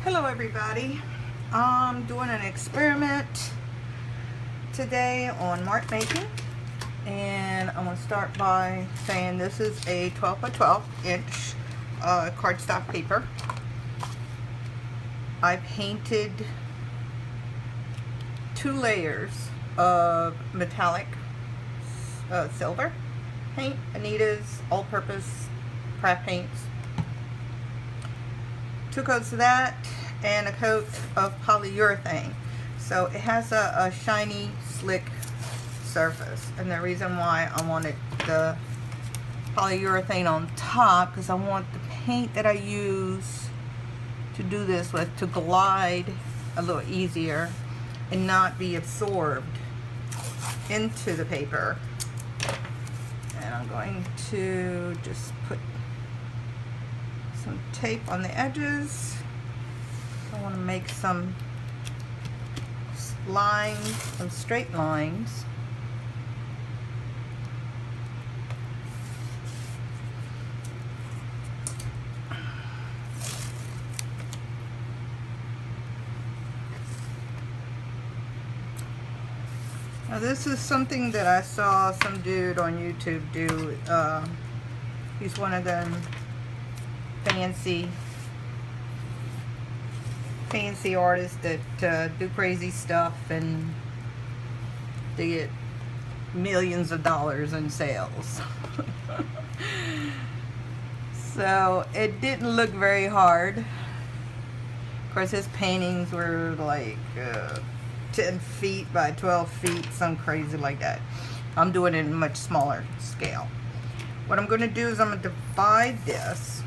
Hello everybody. I'm doing an experiment today on mark making, and I'm going to start by saying this is a 12 by 12 inch cardstock paper. I painted 2 layers of metallic silver paint, Anita's all-purpose craft paints. 2 coats of that and a coat of polyurethane, so it has a shiny, slick surface. And the reason why I wanted the polyurethane on top, because I want the paint that I use to do this with to glide a little easier and not be absorbed into the paper. And I'm going to just put some tape on the edges. I want to make some lines, some straight lines. Now this is something that I saw some dude on YouTube do. He's one of them fancy artists that do crazy stuff and they get millions of dollars in sales. So it didn't look very hard. Of course, his paintings were like 10 feet by 12 feet, some crazy like that. I'm doing it in a much smaller scale. What I'm going to do is I'm going to divide this.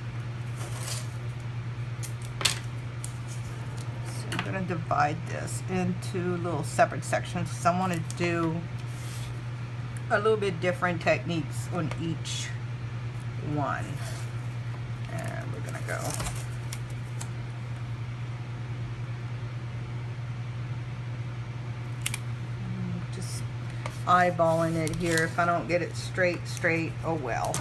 So I'm going to divide this into little separate sections because I want to do a little bit different techniques on each one. And we're going to go just eyeballing it here. If I don't get it straight, oh well.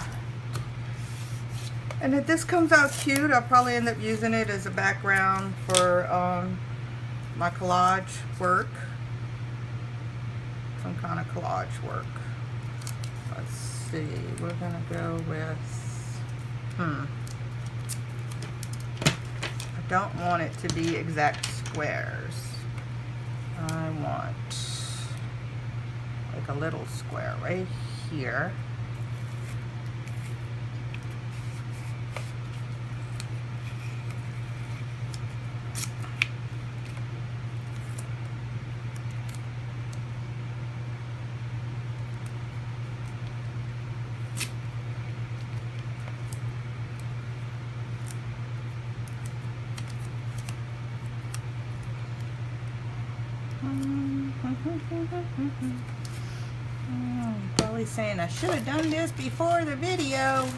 And if this comes out cute, I'll probably end up using it as a background for my collage work. Some kind of collage work. Let's see, we're gonna go with, I don't want it to be exact squares. I want like a little square right here. Probably saying I should have done this before the video,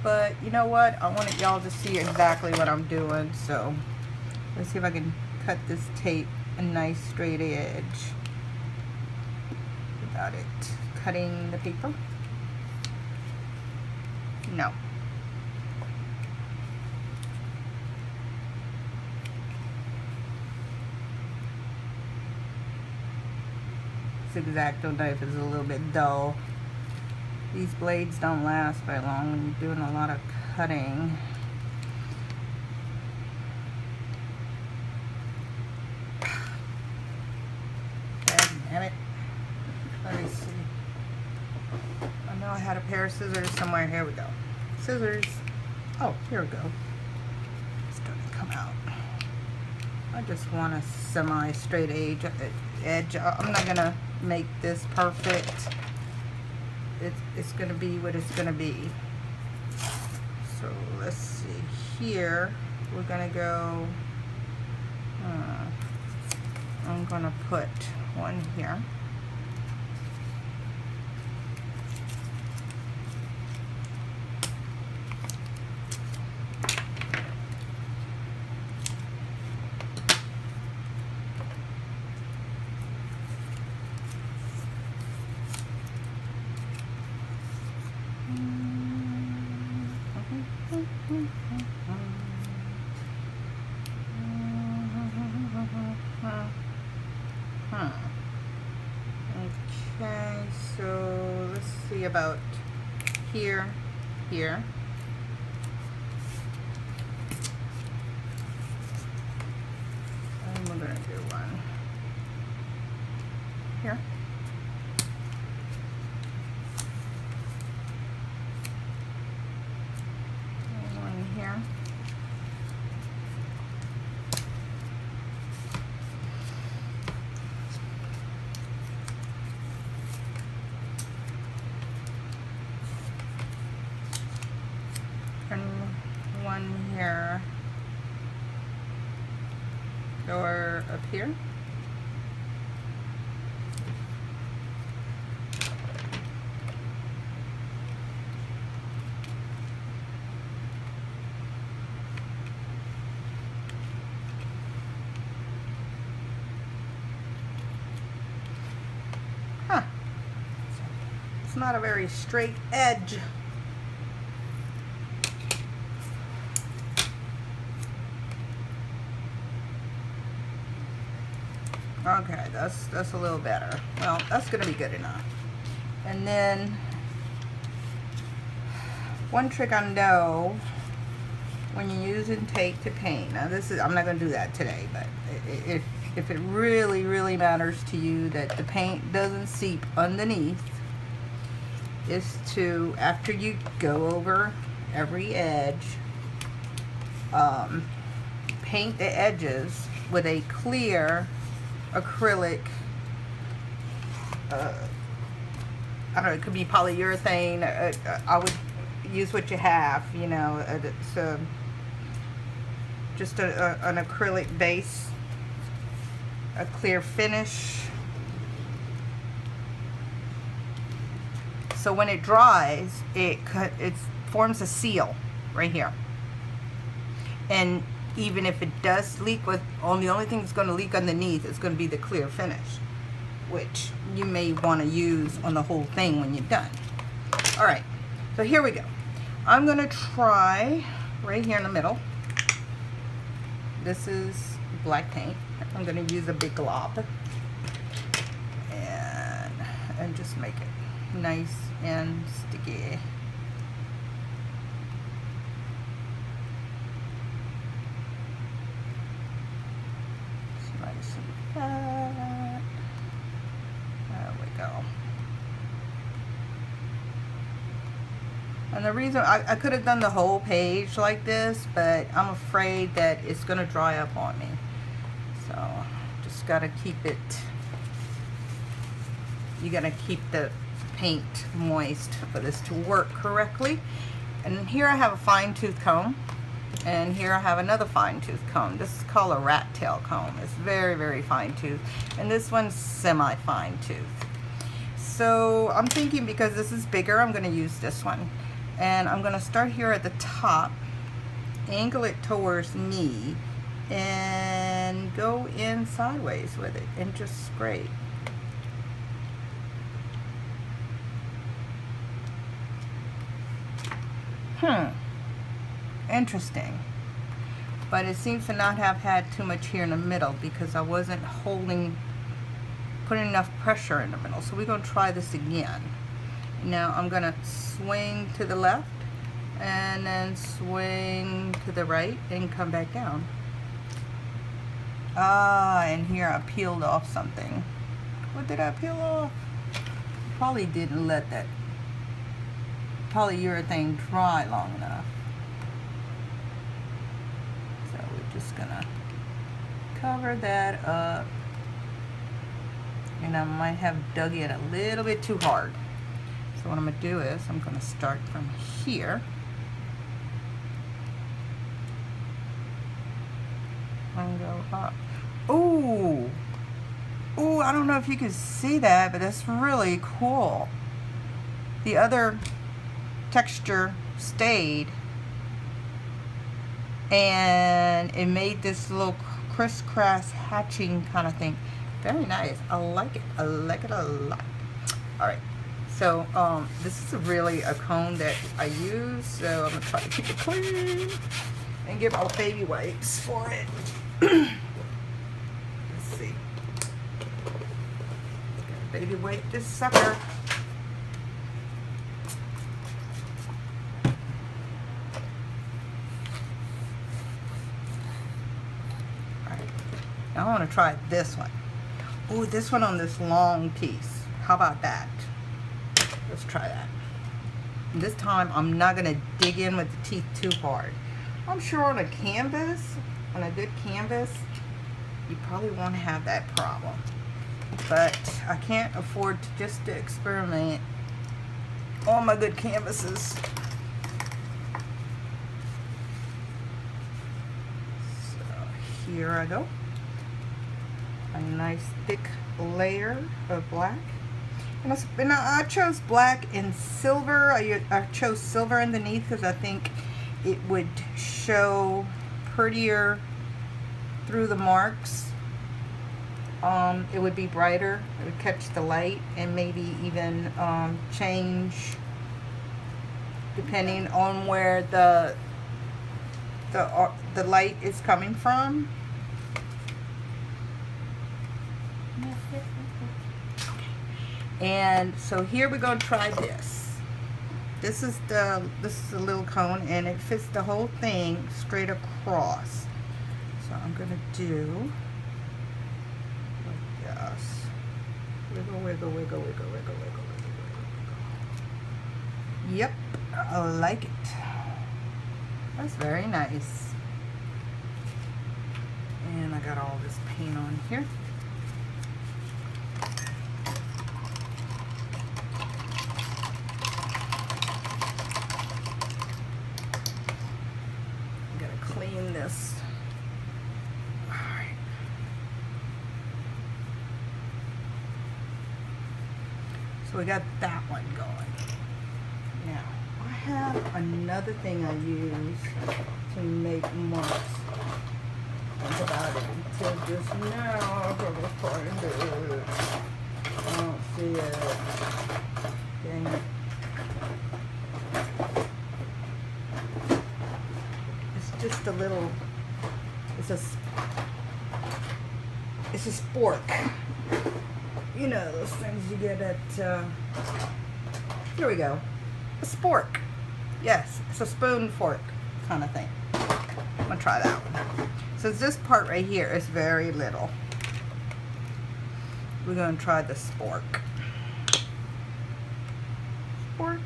but you know what, I wanted y'all to see exactly what I'm doing. So let's see if I can cut this tape a nice straight edge without it cutting the paper. No. This X-Acto knife is a little bit dull. These blades don't last very long when you're doing a lot of cutting. Damn it. Let me see. I know I had a pair of scissors somewhere. Here we go. Scissors. Oh, here we go. It's starting to come out. I just want a semi-straight edge. I'm not gonna make this perfect. It's gonna be what it's gonna be. So let's see here. We're gonna go. I'm gonna put one here. maybe about here, here. And we're gonna do one here. And one here. And one here, or up here. Huh. It's not a very straight edge. Okay, that's a little better. Well, that's gonna be good enough. And then one trick I know when you're using tape to paint. Now this is, I'm not gonna do that today, but if it really, really matters to you that the paint doesn't seep underneath, is to, after you go over every edge, paint the edges with a clear acrylic, I don't know, it could be polyurethane. I would use what you have, you know. It's just an acrylic base, a clear finish. So when it dries, it forms a seal right here. And even if it does leak, the only thing that's going to leak underneath is going to be the clear finish, which you may want to use on the whole thing when you're done. All right, so here we go. I'm going to try right here in the middle. This is black paint. I'm going to use a big glob and just make it nice and sticky. Nice and fat. There we go. And the reason I could have done the whole page like this, but I'm afraid that it's gonna dry up on me. So just gotta keep it, you gotta keep the paint moist for this to work correctly. And here I have a fine tooth comb. And here I have another fine tooth comb. This is called a rat tail comb. It's very, very fine tooth. And this one's semi fine tooth. So I'm thinking, because this is bigger, I'm going to use this one. And I'm going to start here at the top, angle it towards me, and go in sideways with it and just scrape. Interesting, but it seems to not have had too much here in the middle because I wasn't putting enough pressure in the middle. So we're going to try this again. Now I'm going to swing to the left and then swing to the right and come back down. And here I peeled off something. What did I peel off? Probably didn't let that polyurethane dry long enough. So we're just gonna cover that up. And I might have dug it a little bit too hard. So what I'm gonna do is I'm gonna start from here and go up. Ooh! Ooh, I don't know if you can see that, but that's really cool. The other texture stayed and it made this little crisscross hatching kind of thing. Very nice. I like it. I like it a lot. Alright, so this is really a comb that I use, so I'm going to try to keep it clean and get my baby wipes for it. Let's see. Baby wipe this sucker. I want to try this one. Oh, this one on this long piece. How about that? Let's try that. And this time I'm not going to dig in with the teeth too hard. I'm sure on a canvas, on a good canvas, you probably won't have that problem. But I can't afford to just to experiment on my good canvases. So here I go. A nice thick layer of black. And I chose black and silver. I chose silver underneath because I think it would show prettier through the marks. It would be brighter. It would catch the light and maybe even change depending on where the light is coming from. And so here we're going to try this. This is a little cone, and it fits the whole thing straight across. So I'm going to do like this. Wiggle, wiggle, wiggle, wiggle, wiggle, wiggle, wiggle, wiggle. Yep, I like it. That's very nice. And I got all this paint on here. Clean this. All right. So we got that one going. Now, I have another thing I use to make marks. Think about it until just now. I'm gonna find it. I don't see it. Dang it. Just a little, it's a spork. You know, those things you get at, here we go. A spork. Yes, it's a spoon fork kind of thing. I'm gonna try that one. Since this part right here is very little, we're gonna try the spork. Spork.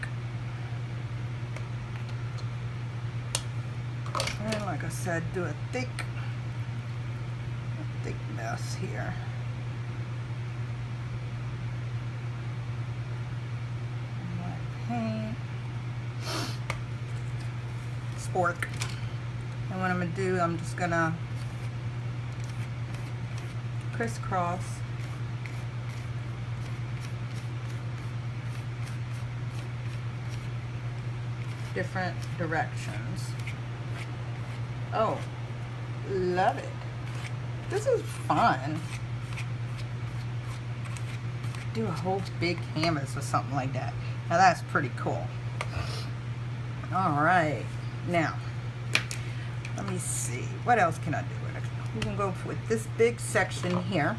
And like I said, do a thick mess here. My paint. Spork. And what I'm going to do, I'm just going to crisscross different directions. Oh, love it. This is fun. Do a whole big canvas or something like that. Now that's pretty cool. All right, now let me see. What else can I do with it? We're gonna go with this big section here.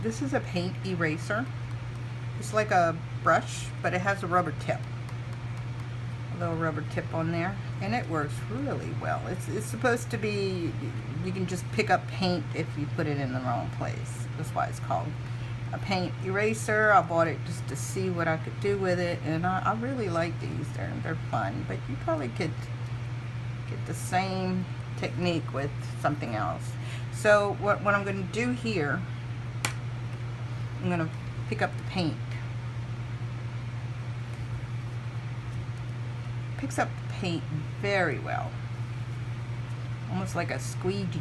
This is a paint eraser. It's like a brush, but it has a rubber tip. A little rubber tip on there, and it works really well. It's supposed to be, you can just pick up paint if you put it in the wrong place. That's why it's called a paint eraser. I bought it just to see what I could do with it, and I really like these. They're fun, but you probably could get the same technique with something else. So what I'm going to do here, I'm going to pick up the paint. Picks up the paint very well, almost like a squeegee.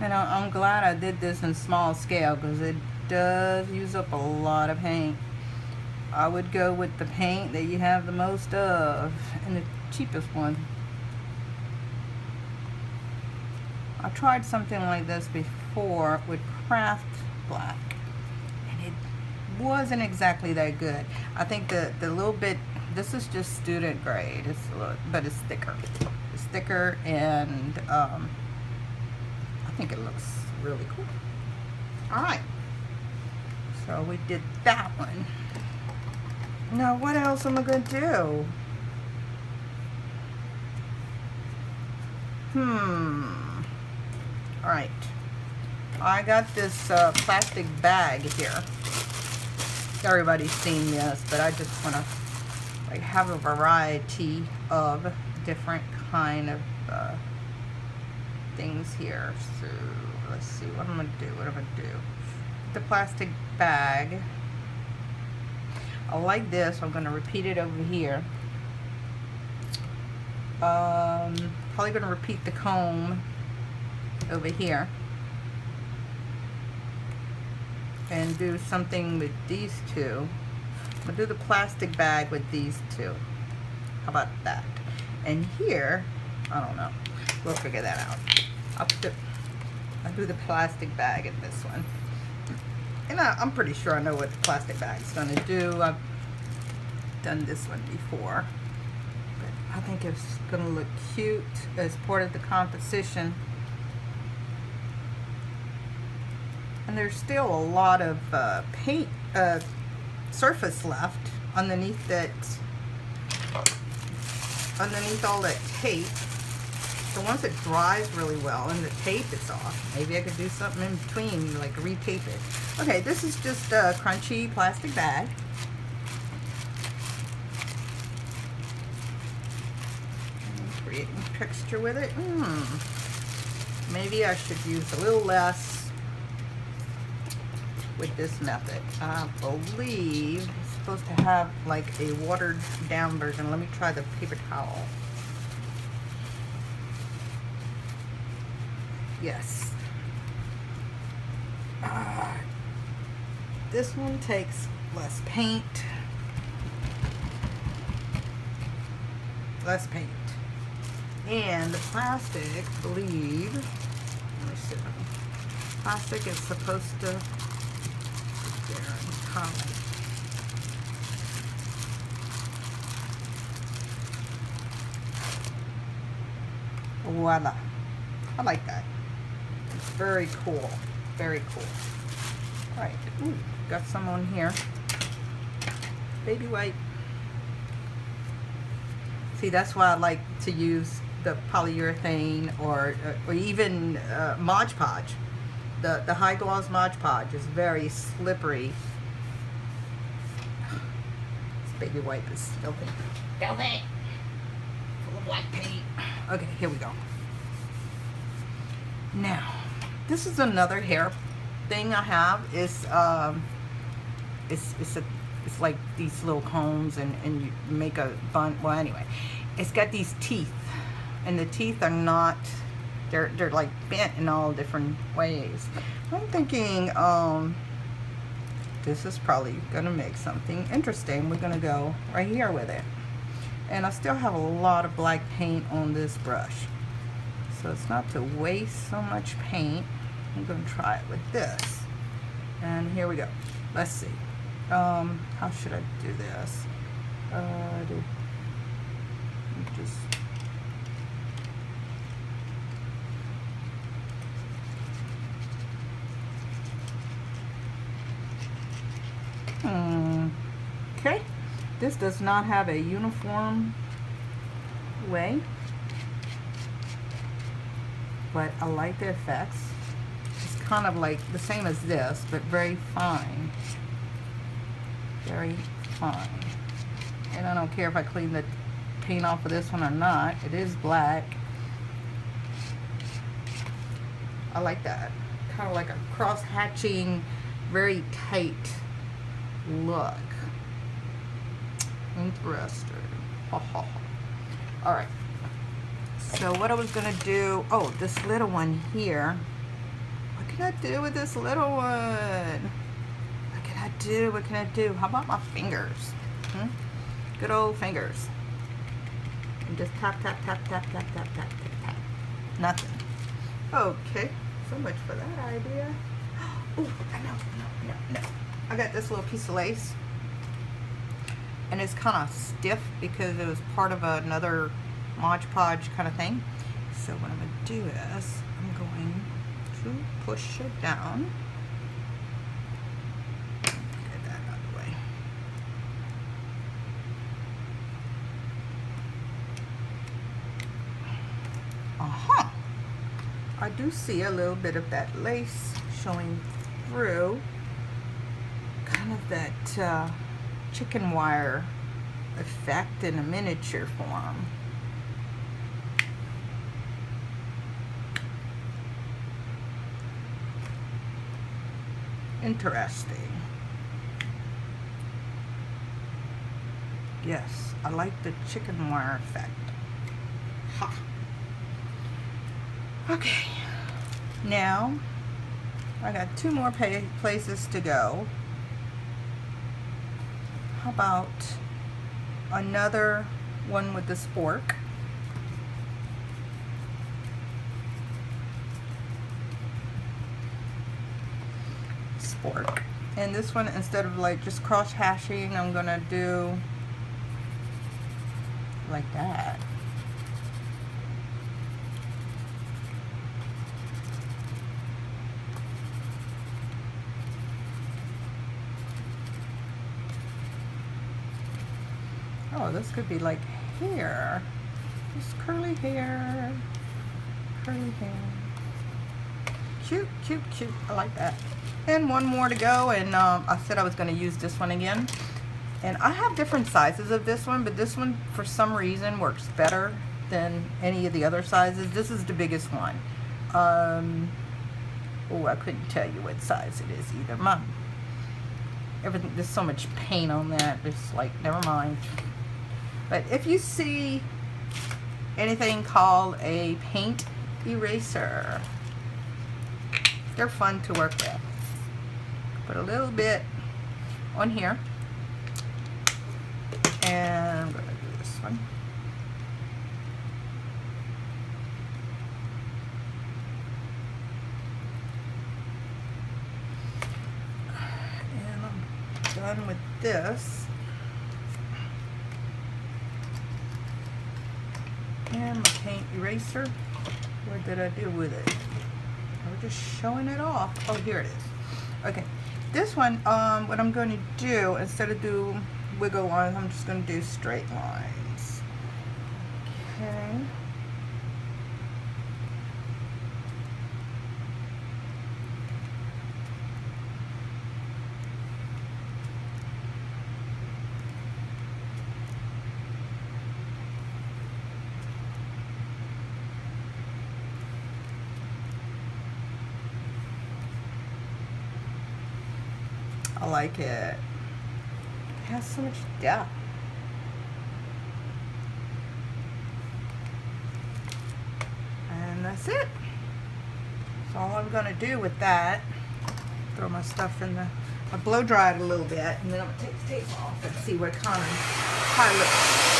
And I'm glad I did this in small scale because it does use up a lot of paint. I would go with the paint that you have the most of and the cheapest one. I tried something like this before with Craft Black and it wasn't exactly that good. I think the little bit, this is just student grade, it's a little, but it's thicker. It's thicker and I think it looks really cool. Alright, so we did that one. Now what else am I going to do? Alright, I got this plastic bag here. Everybody's seen this, but I just want to like have a variety of different kind of things here. So let's see what I'm going to do. The plastic bag. I like this. I'm going to repeat it over here. Probably going to repeat the comb over here. And do something with these two. I'll do the plastic bag with these two. How about that? And here, I don't know. We'll figure that out. I'll do the plastic bag in this one. And I'm pretty sure I know what the plastic bag's going to do. I've done this one before. But I think it's going to look cute as part of the composition. And there's still a lot of paint surface left underneath that, underneath all that tape. So once it dries really well and the tape is off, maybe I could do something in between, like retape it. Okay, this is just a crunchy plastic bag. Creating texture with it. Maybe I should use a little less with this method. I believe it's supposed to have like a watered down version. Let me try the paper towel. Yes. This one takes less paint. Less paint. And the plastic, I believe, let me see. Plastic is supposed to there and color. Voila. I like that. It's very cool. Very cool. Alright. Ooh, got some on here. Baby wipe. See, that's why I like to use the polyurethane or even Mod Podge. The high gloss Mod Podge is very slippery. This baby wipe is filthy. Filthy! Full of black paint. Okay, here we go. Now, this is another hair thing I have. It's like these little combs and you make a bun. Well, anyway, it's got these teeth, and the teeth are not. They're like bent in all different ways. I'm thinking this is probably gonna make something interesting. We're gonna go right here with it, and I still have a lot of black paint on this brush, so it's not to waste so much paint. I'm gonna try it with this, and here we go. Let's see. How should I do this? Just okay. This does not have a uniform way, but I like the effects. It's kind of like the same as this, but very fine. Very fine. And I don't care if I clean the paint off of this one or not. It is black. I like that. Kind of like a cross-hatching, very tight look. Interesting. Alright. So what I was going to do, oh, this little one here, can I do with this little one? What can I do? What can I do? How about my fingers? Good old fingers. And just tap, tap, tap, tap, tap, tap, tap, tap, tap. Nothing. Okay. So much for that idea. Oh, I know. No. I got this little piece of lace. And it's kind of stiff because it was part of another Mod Podge kind of thing. So what I'm going to do is I'm going to push it down. Get that out of the way. I do see a little bit of that lace showing through. Kind of that chicken wire effect in a miniature form. Interesting. Yes, I like the chicken wire effect. Ha. Okay, now I got 2 more places to go. How about another one with the spork? And this one, instead of like just cross hashing, I'm gonna do like that. Oh, this could be like hair. Just curly hair. Curly hair. Cute, cute, cute. I like that. And one more to go, and I said I was going to use this one again. And I have different sizes of this one, but this one, for some reason, works better than any of the other sizes. This is the biggest one. Oh, I couldn't tell you what size it is either. Everything, there's so much paint on that. It's like, never mind. But if you see anything called a paint eraser, they're fun to work with. Put a little bit on here, and I'm going to do this one. And I'm done with this. And my paint eraser, what did I do with it? I was just showing it off. Oh, here it is. Okay, this one, what I'm going to do, instead of do wiggle lines, I'm just going to do straight lines. Okay. I like it. It has so much depth. And that's it. So all I'm going to do with that, throw my stuff in the, I blow dry it a little bit, and then I'm going to take the tape off and see what kind of, how it looks.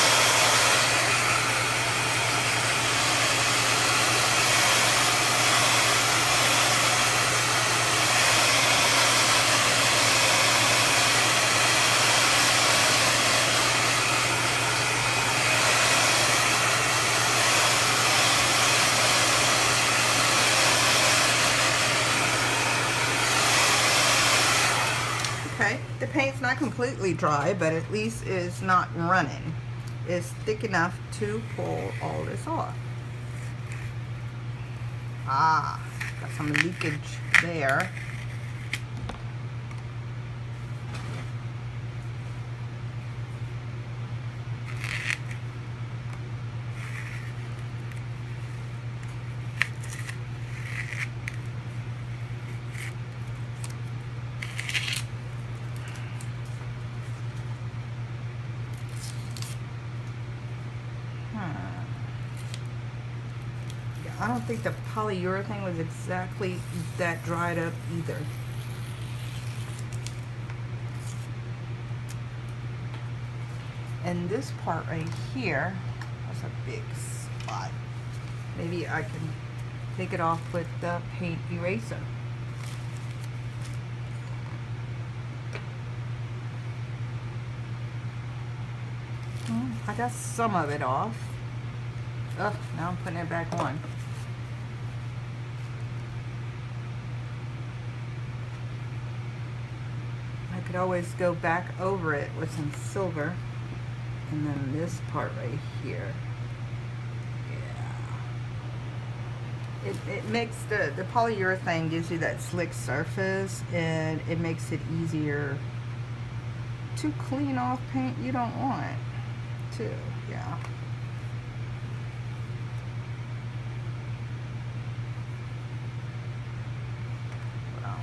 Okay, the paint's not completely dry, but at least it's not running. It's thick enough to pull all this off. Ah, got some leakage there. I don't think the polyurethane was exactly that dried up either. And this part right here, that's a big spot. Maybe I can take it off with the paint eraser. I got some of it off. Ugh, now I'm putting it back on. I could always go back over it with some silver. And then this part right here. Yeah. It makes the polyurethane gives you that slick surface, and it makes it easier to clean off paint you don't want too. Yeah. Well,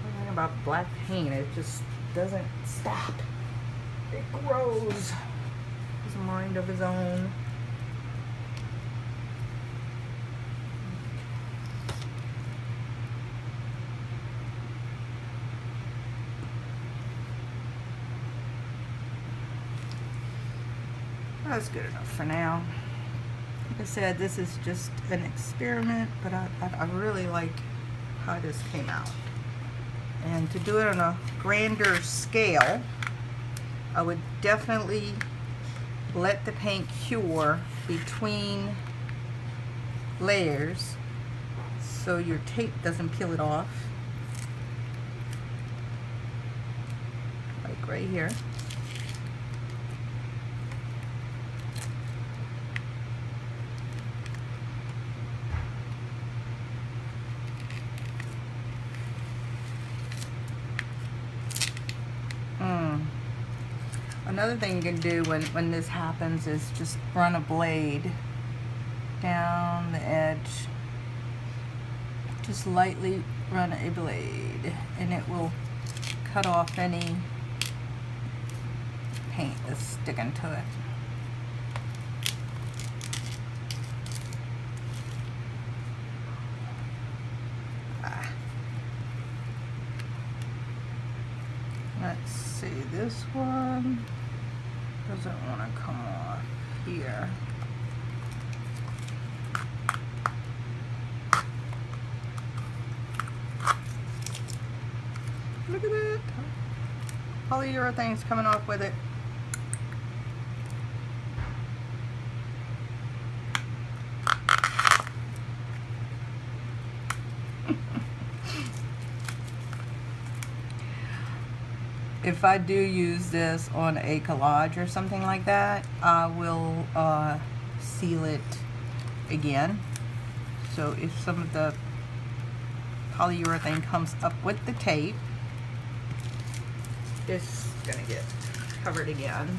the thing about black paint, it just doesn't stop. It grows. Has a mind of his own. That's good enough for now. Like I said, this is just an experiment, but I really like how this came out. And to do it on a grander scale, I would definitely let the paint cure between layers so your tape doesn't peel it off. Like right here. Another thing you can do when this happens is just run a blade down the edge. Just lightly run a blade, and it will cut off any paint that's sticking to it. Let's see, this one doesn't want to come off here. Look at it. Polyurethane's coming off with it. If I do use this on a collage or something like that, I will seal it again. So if some of the polyurethane comes up with the tape, it's gonna get covered again.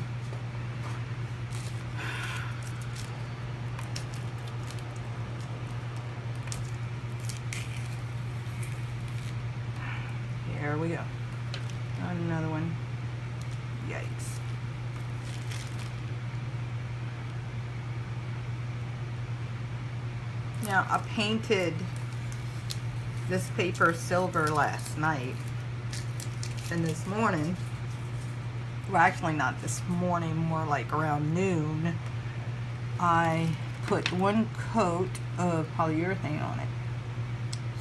Here we go. Another one. Yikes. Now, I painted this paper silver last night, and this morning, well, actually not this morning, more like around noon, I put one coat of polyurethane on it.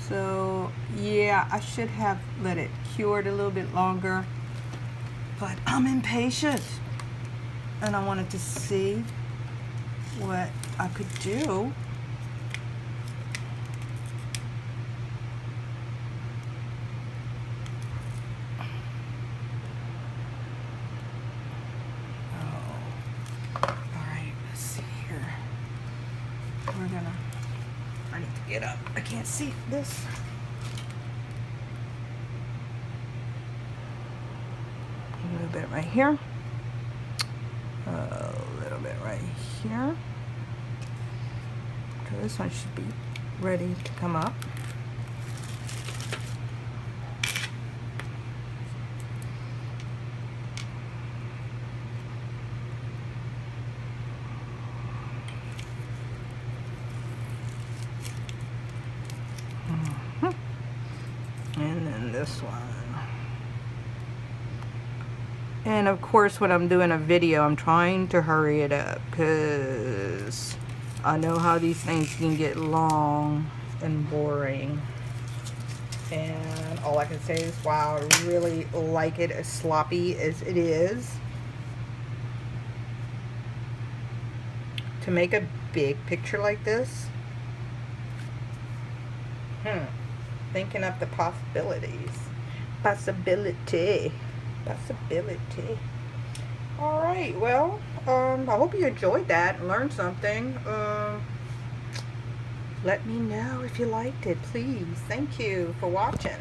So yeah, I should have let it cured a little bit longer, but I'm impatient and I wanted to see what I could do. I need to get up. I can't see this. A little bit right here. A little bit right here. So this one should be ready to come up. this one. And of course, when I'm doing a video, I'm trying to hurry it up because I know how these things can get long and boring. And all I can say is, wow, I really like it as sloppy as it is. To make a big picture like this, thinking of the possibilities. Possibility. Alright, well, I hope you enjoyed that and learned something. Let me know if you liked it, please. Thank you for watching.